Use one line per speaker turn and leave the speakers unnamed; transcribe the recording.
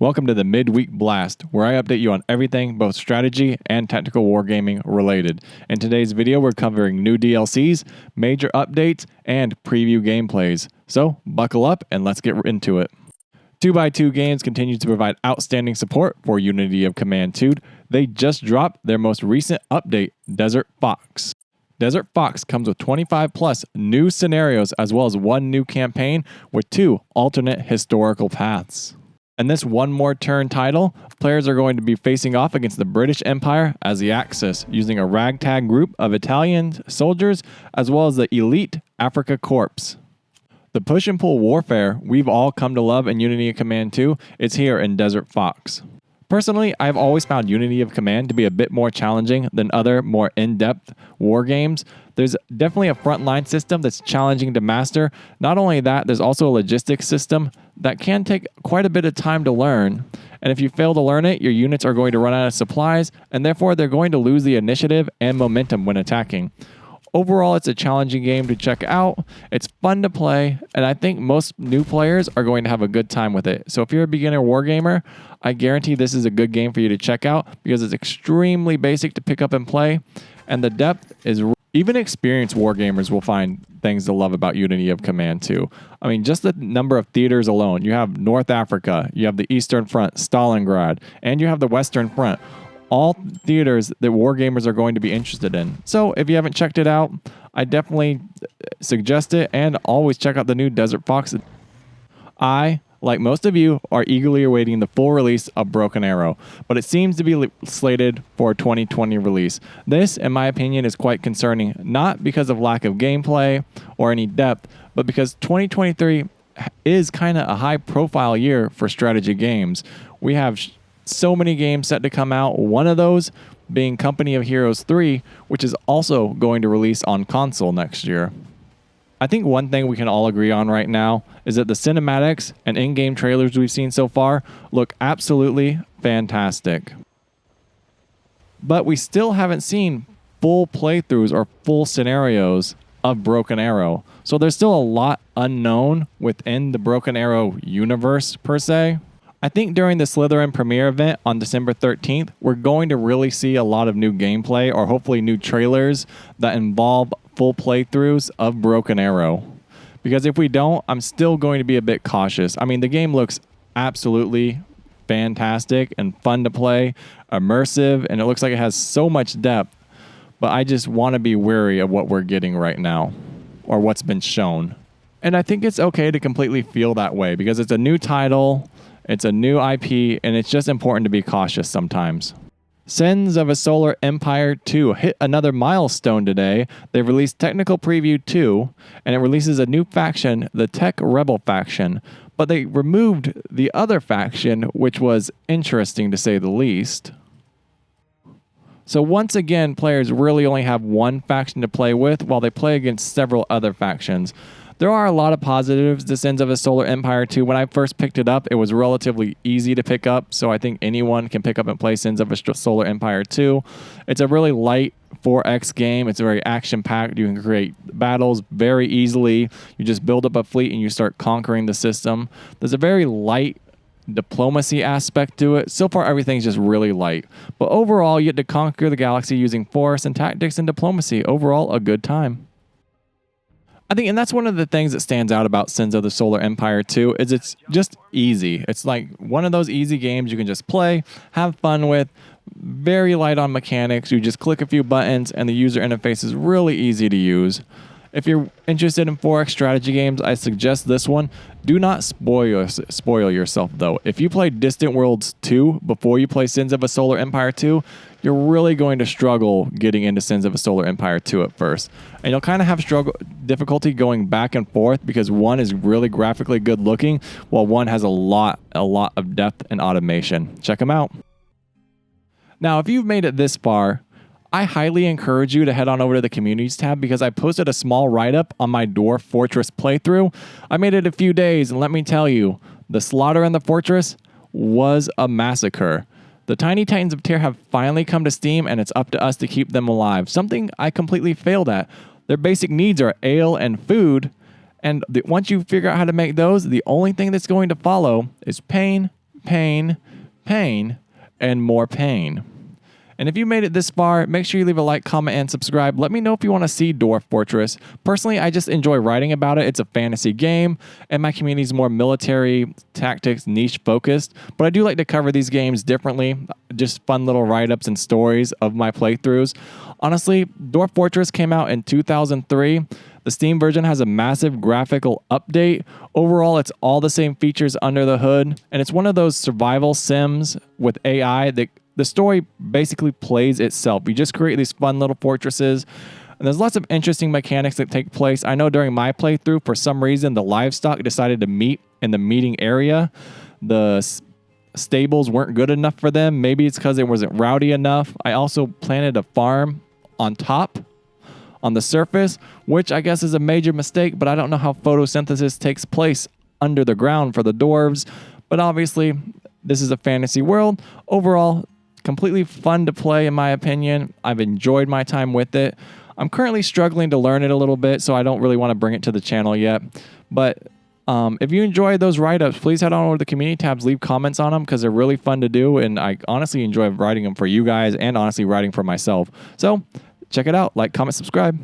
Welcome to the Midweek Blast, where I update you on everything both strategy and tactical wargaming related. In today's video, we're covering new DLCs, major updates, and preview gameplays. So buckle up and let's get into it. 2x2 Games continues to provide outstanding support for Unity of Command 2. They just dropped their most recent update, Desert Fox. Desert Fox comes with 25 plus new scenarios as well as one new campaign with 2 alternate historical paths. In this One More Turn title, players are going to be facing off against the British Empire as the Axis, using a ragtag group of Italian soldiers as well as the elite Africa Corps. The push and pull warfare we've all come to love in Unity of Command 2 is here in Desert Fox. Personally, I've always found Unity of Command to be a bit more challenging than other, more in-depth war games. There's definitely a frontline system that's challenging to master. Not only that, there's also a logistics system that can take quite a bit of time to learn. And if you fail to learn it, your units are going to run out of supplies, and therefore they're going to lose the initiative and momentum when attacking. Overall, it's a challenging game to check out. It's fun to play, and I think most new players are going to have a good time with it. So if you're a beginner wargamer, I guarantee this is a good game for you to check out because it's extremely basic to pick up and play, and the depth is even experienced wargamers will find things to love about Unity of Command 2. I mean, just the number of theaters alone. You have North Africa, you have the Eastern Front, Stalingrad, and you have the Western Front. All theaters that wargamers are going to be interested in. So if you haven't checked it out, I definitely suggest it, and always check out the new Desert Fox. I, like most of you, are eagerly awaiting the full release of Broken Arrow, but it seems to be slated for a 2020 release. This, in my opinion, is quite concerning, not because of lack of gameplay or any depth, but because 2023 is kind of a high-profile year for strategy games. We have so many games set to come out, one of those being Company of Heroes 3, which is also going to release on console next year. I think one thing we can all agree on right now is that the cinematics and in-game trailers we've seen so far look absolutely fantastic. But we still haven't seen full playthroughs or full scenarios of Broken Arrow. So there's still a lot unknown within the Broken Arrow universe per se. I think during the Slytherin premiere event on December 13th, we're going to really see a lot of new gameplay or hopefully new trailers that involve full playthroughs of Broken Arrow. Because if we don't, I'm still going to be a bit cautious. I mean, the game looks absolutely fantastic and fun to play, immersive, and it looks like it has so much depth. But I just want to be wary of what we're getting right now or what's been shown. And I think it's okay to completely feel that way because it's a new title. It's a new IP, and it's just important to be cautious sometimes. Sins of a Solar Empire 2 hit another milestone today. They released Technical Preview 2, and it releases a new faction, the Tech Rebel faction. But they removed the other faction, which was interesting to say the least. So once again, players really only have one faction to play with while they play against several other factions. There are a lot of positives to Sins of a Solar Empire 2. When I first picked it up, it was relatively easy to pick up, so I think anyone can pick up and play Sins of a Solar Empire 2. It's a really light 4X game. It's very action-packed. You can create battles very easily. You just build up a fleet and you start conquering the system. There's a very light diplomacy aspect to it. So far, everything's just really light. But overall, you get to conquer the galaxy using force and tactics and diplomacy. Overall, a good time. I think, and that's one of the things that stands out about Sins of the Solar Empire 2 is it's just easy. It's like one of those easy games you can just play, have fun with, very light on mechanics. You just click a few buttons and the user interface is really easy to use. If you're interested in 4X strategy games, I suggest this one. Do not spoil yourself, though. If you play Distant Worlds 2 before you play Sins of a Solar Empire 2, you're really going to struggle getting into Sins of a Solar Empire 2 at first. And you'll kind of have difficulty going back and forth because one is really graphically good looking, while one has a lot of depth and automation. Check them out. Now, if you've made it this far, I highly encourage you to head on over to the Communities tab because I posted a small write-up on my Dwarf Fortress playthrough. I made it a few days, and let me tell you, the slaughter in the fortress was a massacre. The Tiny Titans of Tyr have finally come to Steam, and it's up to us to keep them alive, something I completely failed at. Their basic needs are ale and food, and once you figure out how to make those, the only thing that's going to follow is pain, pain, pain, and more pain. And if you made it this far, make sure you leave a like, comment, and subscribe. Let me know if you want to see Dwarf Fortress. Personally, I just enjoy writing about it. It's a fantasy game, and my community is more military, tactics, niche focused. But I do like to cover these games differently, just fun little write-ups and stories of my playthroughs. Honestly, Dwarf Fortress came out in 2003. The Steam version has a massive graphical update. Overall, it's all the same features under the hood, and it's one of those survival sims with AI that the story basically plays itself. You just create these fun little fortresses, and there's lots of interesting mechanics that take place. I know during my playthrough, for some reason, the livestock decided to meet in the meeting area. The stables weren't good enough for them. Maybe it's because it wasn't rowdy enough. I also planted a farm on top, on the surface, which I guess is a major mistake, but I don't know how photosynthesis takes place under the ground for the dwarves. But obviously, this is a fantasy world. Overall, completely fun to play, in my opinion. I've enjoyed my time with it. I'm currently struggling to learn it a little bit, so I don't really want to bring it to the channel yet. But if you enjoyed those write-ups, please head on over to the community tabs, leave comments on them, because they're really fun to do, and I honestly enjoy writing them for you guys and honestly writing for myself. So check it out. Like, comment, subscribe.